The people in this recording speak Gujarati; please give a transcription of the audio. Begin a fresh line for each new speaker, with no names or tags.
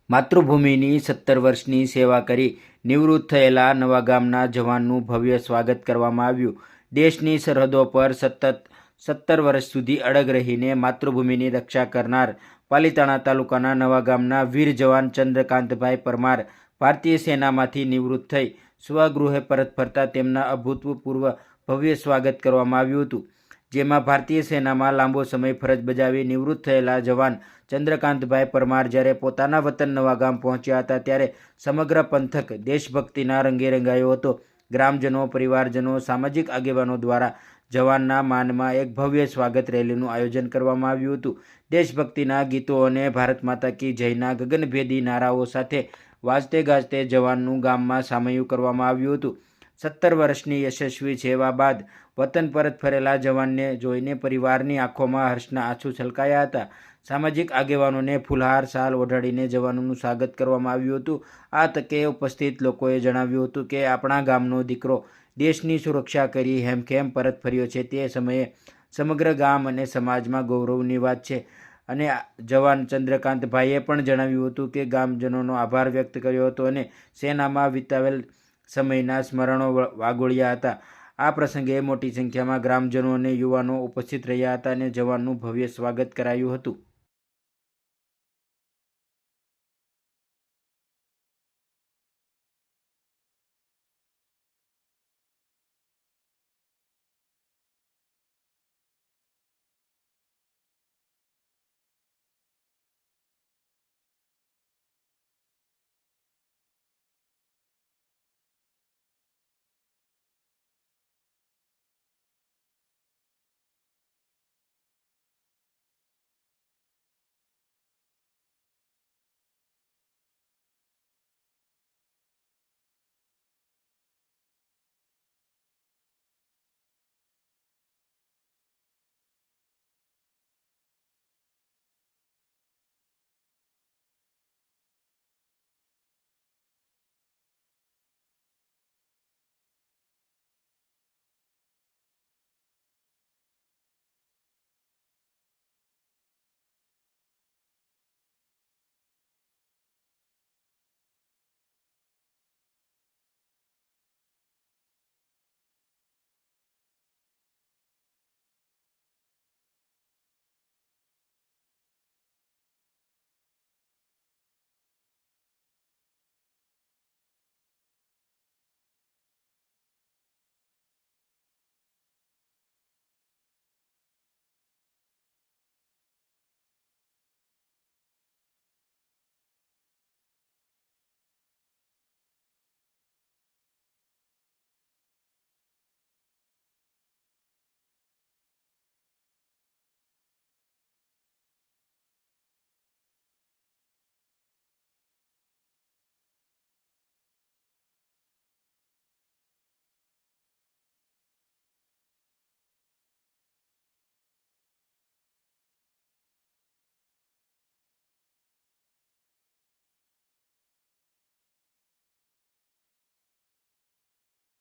માતૃભૂમિની 17 વર્ષની સેવા કરી નિવૃત્ત થયેલા નવાગામના જવાનનું ભવ્ય સ્વાગત કરવામાં આવ્યું. દેશની સરહદો પર સતત 17 વર્ષ સુધી અડગ રહીને માતૃભૂમિની રક્ષા કરનાર પાલિતાણા તાલુકાના નવાગામના વીર જવાન ચંદ્રકાંતભાઈ પરમાર ભારતીય સેનામાંથી નિવૃત્ત થઈ સ્વગૃહે પરત ફરતા તેમના અભૂતપૂર્વ ભવ્ય સ્વાગત કરવામાં આવ્યું હતું. જેમાં ભારતીય સેનામાં લાંબો સમય ફરજ બજાવી નિવૃત્ત થયેલા જવાન ચંદ્રકાંતભાઈ પરમાર જ્યારે પોતાના વતન નવાગામ પહોંચ્યા હતા ત્યારે સમગ્ર પંથક દેશભક્તિના રંગે રંગાયો હતો. ગ્રામજનો, પરિવારજનો, સામાજિક આગેવાનો દ્વારા જવાનના માનમાં એક ભવ્ય સ્વાગત રેલીનું આયોજન કરવામાં આવ્યું હતું. દેશભક્તિના ગીતો અને ભારત માતા કી જયના ગગનભેદી નારાઓ સાથે વાજતે ગાજતે જવાનનું ગામમાં સામૈયું કરવામાં આવ્યું હતું. 17 વર્ષની યશસ્વી સેવા બાદ વતન પરત ફરેલા જવાનને જોઈને પરિવારની આંખોમાં હર્ષના આંસુ છલકાયા હતા. સામાજિક આગેવાનોને ફૂલહાર શાલ ઓઢાડીને જવાનોનું સ્વાગત કરવામાં આવ્યું હતું. આ તકે ઉપસ્થિત લોકોએ જણાવ્યું હતું કે આપણા ગામનો દીકરો દેશની સુરક્ષા કરી હેમખેમ પરત ફર્યો છે. તે સમયે સમગ્ર ગામ અને સમાજમાં ગૌરવની વાત છે. અને જવાન ચંદ્રકાંતભાઈએ પણ જણાવ્યું હતું કે ગામજનોનો આભાર વ્યક્ત કર્યો હતો અને સેનામાં વિતાવેલ સમયના સ્મરણો વાગોળ્યા હતા. આ પ્રસંગે મોટી સંખ્યામાં ગ્રામજનો અને યુવાનો ઉપસ્થિત રહ્યા હતા અને જવાનનું ભવ્ય સ્વાગત કરાયું હતું.